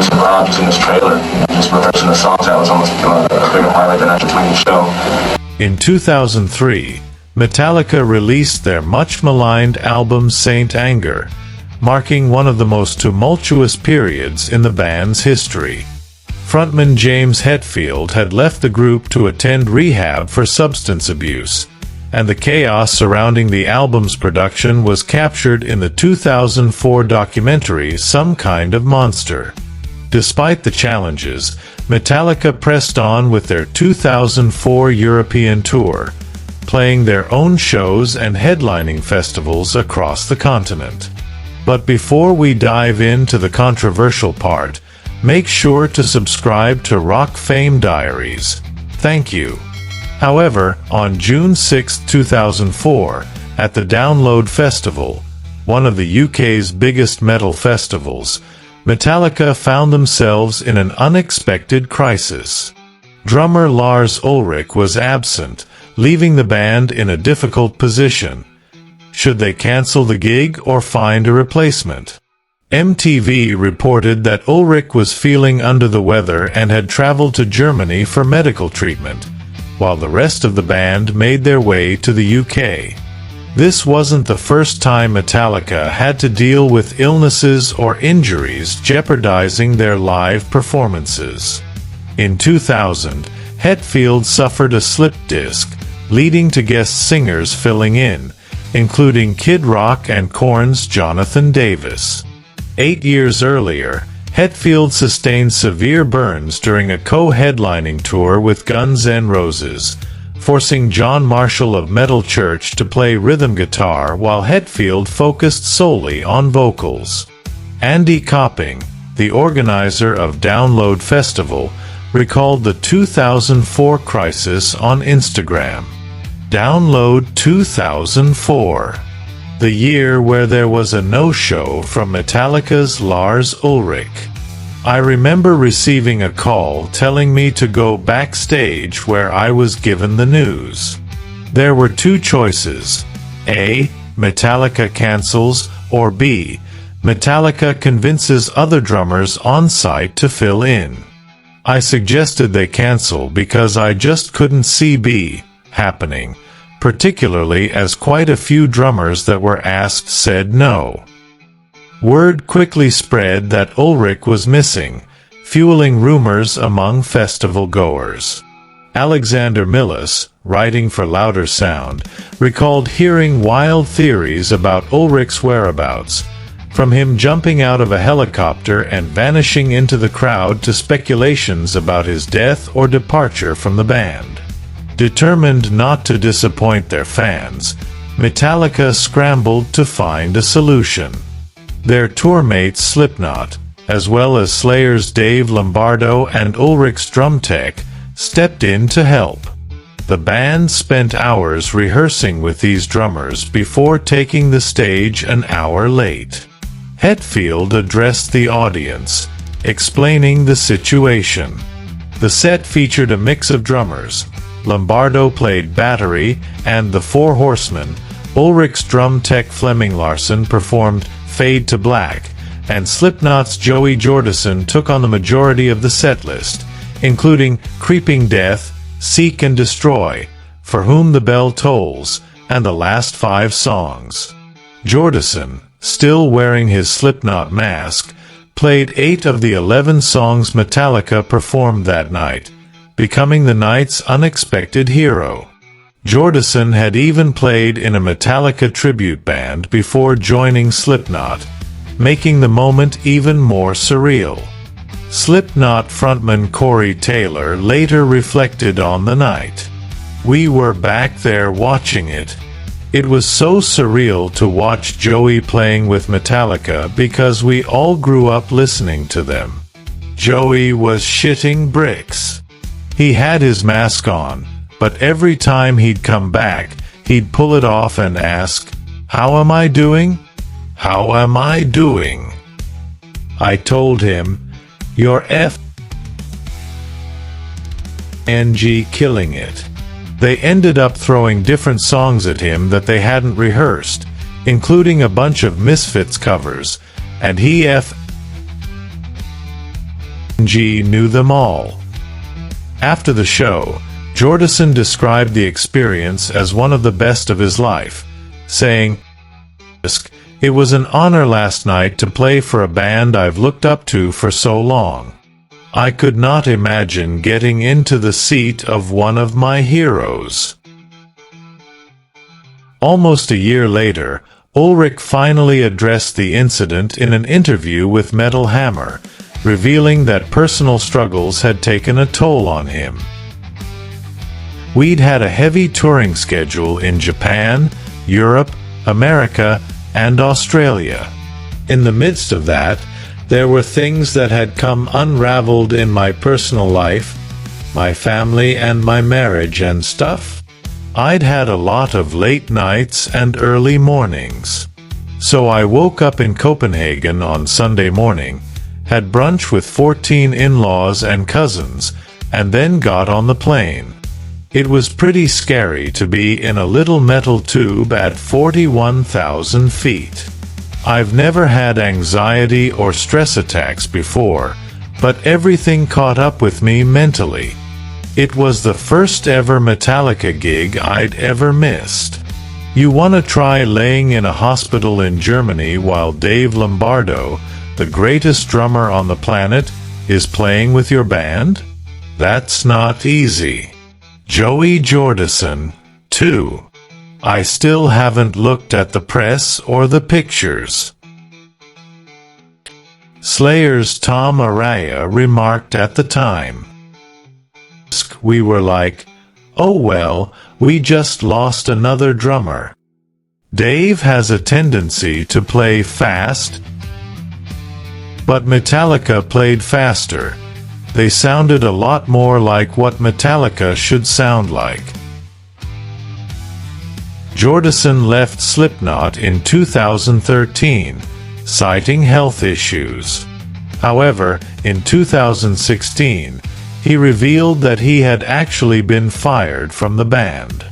just improv just in this trailer, just rehearsing the songs. That was almost a bigger highlight than actually playing the show. In 2003, Metallica released their much-maligned album Saint Anger, marking one of the most tumultuous periods in the band's history. Frontman James Hetfield had left the group to attend rehab for substance abuse, and the chaos surrounding the album's production was captured in the 2004 documentary Some Kind of Monster. Despite the challenges, Metallica pressed on with their 2004 European tour, playing their own shows and headlining festivals across the continent. But before we dive into the controversial part, make sure to subscribe to Rock Fame Diaries. Thank you. However, on June 6, 2004, at the Download Festival, one of the UK's biggest metal festivals, Metallica found themselves in an unexpected crisis. Drummer Lars Ulrich was absent, leaving the band in a difficult position. Should they cancel the gig or find a replacement? MTV reported that Ulrich was feeling under the weather and had traveled to Germany for medical treatment, while the rest of the band made their way to the UK. This wasn't the first time Metallica had to deal with illnesses or injuries jeopardizing their live performances. In 2000, Hetfield suffered a slip disc, leading to guest singers filling in, including Kid Rock and Korn's Jonathan Davis. 8 years earlier, Hetfield sustained severe burns during a co-headlining tour with Guns N' Roses, forcing John Marshall of Metal Church to play rhythm guitar while Hetfield focused solely on vocals. Andy Copping, the organizer of Download Festival, recalled the 2004 crisis on Instagram. Download 2004. The year where there was a no-show from Metallica's Lars Ulrich. I remember receiving a call telling me to go backstage where I was given the news. There were two choices: A. Metallica cancels, or B. Metallica convinces other drummers on site to fill in. I suggested they cancel because I just couldn't see B happening, particularly as quite a few drummers that were asked said no. Word quickly spread that Ulrich was missing, fueling rumors among festival goers. Alexander Millis, writing for Louder Sound, recalled hearing wild theories about Ulrich's whereabouts, from him jumping out of a helicopter and vanishing into the crowd to speculations about his death or departure from the band. Determined not to disappoint their fans, Metallica scrambled to find a solution. Their tourmates Slipknot, as well as Slayer's Dave Lombardo and Ulrich's drum tech, stepped in to help. The band spent hours rehearsing with these drummers before taking the stage an hour late. Hetfield addressed the audience, explaining the situation. The set featured a mix of drummers. Lombardo played battery, and the Four Horsemen. Ulrich's drum tech Flemming Larsen performed Fade to Black, and Slipknot's Joey Jordison took on the majority of the setlist, including Creeping Death, Seek and Destroy, For Whom the Bell Tolls, and the last 5 songs. Jordison, still wearing his Slipknot mask, played 8 of the 11 songs Metallica performed that night, becoming the night's unexpected hero. Jordison had even played in a Metallica tribute band before joining Slipknot, making the moment even more surreal. Slipknot frontman Corey Taylor later reflected on the night. "We were back there watching it. It was so surreal to watch Joey playing with Metallica because we all grew up listening to them. Joey was shitting bricks. He had his mask on, but every time he'd come back, he'd pull it off and ask, 'How am I doing? How am I doing?' I told him, 'You're F***ing killing it.' They ended up throwing different songs at him that they hadn't rehearsed, including a bunch of Misfits covers, and he G knew them all. After the show, Jordison described the experience as one of the best of his life, saying, "It was an honor last night to play for a band I've looked up to for so long. I could not imagine getting into the seat of one of my heroes." Almost a year later, Ulrich finally addressed the incident in an interview with Metal Hammer, revealing that personal struggles had taken a toll on him. "We'd had a heavy touring schedule in Japan, Europe, America, and Australia. In the midst of that, there were things that had come unraveled in my personal life, my family and my marriage and stuff. I'd had a lot of late nights and early mornings. So I woke up in Copenhagen on Sunday morning, had brunch with 14 in-laws and cousins, and then got on the plane. It was pretty scary to be in a little metal tube at 41,000 feet. I've never had anxiety or stress attacks before, but everything caught up with me mentally. It was the first ever Metallica gig I'd ever missed. You wanna try laying in a hospital in Germany while Dave Lombardo, the greatest drummer on the planet, is playing with your band? That's not easy." Joey Jordison, 2. "I still haven't looked at the press or the pictures." Slayer's Tom Araya remarked at the time, "We were like, oh well, we just lost another drummer. Dave has a tendency to play fast, but Metallica played faster. They sounded a lot more like what Metallica should sound like." Jordison left Slipknot in 2013, citing health issues. However, in 2016, he revealed that he had actually been fired from the band.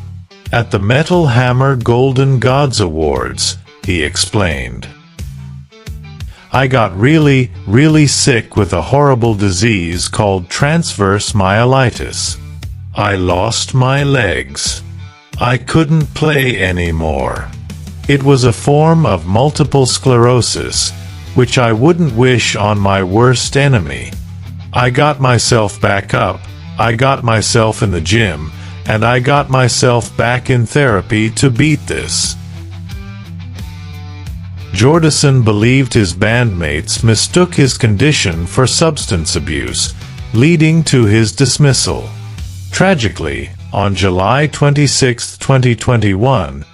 At the Metal Hammer Golden Gods Awards, he explained, "I got really, really sick with a horrible disease called transverse myelitis. I lost my legs. I couldn't play anymore. It was a form of multiple sclerosis, which I wouldn't wish on my worst enemy. I got myself back up, I got myself in the gym, and I got myself back in therapy to beat this." Jordison believed his bandmates mistook his condition for substance abuse, leading to his dismissal. Tragically, on July 26, 2021,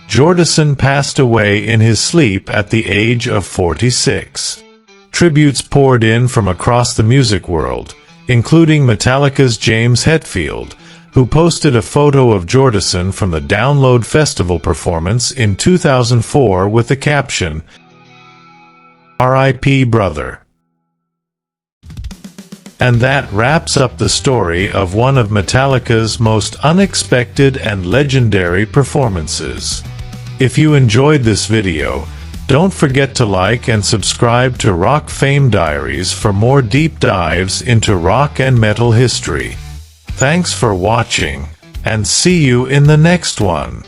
Jordison passed away in his sleep at the age of 46. Tributes poured in from across the music world, including Metallica's James Hetfield, who posted a photo of Jordison from the Download Festival performance in 2004 with the caption, "R.I.P. brother." And that wraps up the story of one of Metallica's most unexpected and legendary performances. If you enjoyed this video, don't forget to like and subscribe to Rock Fame Diaries for more deep dives into rock and metal history. Thanks for watching, and see you in the next one.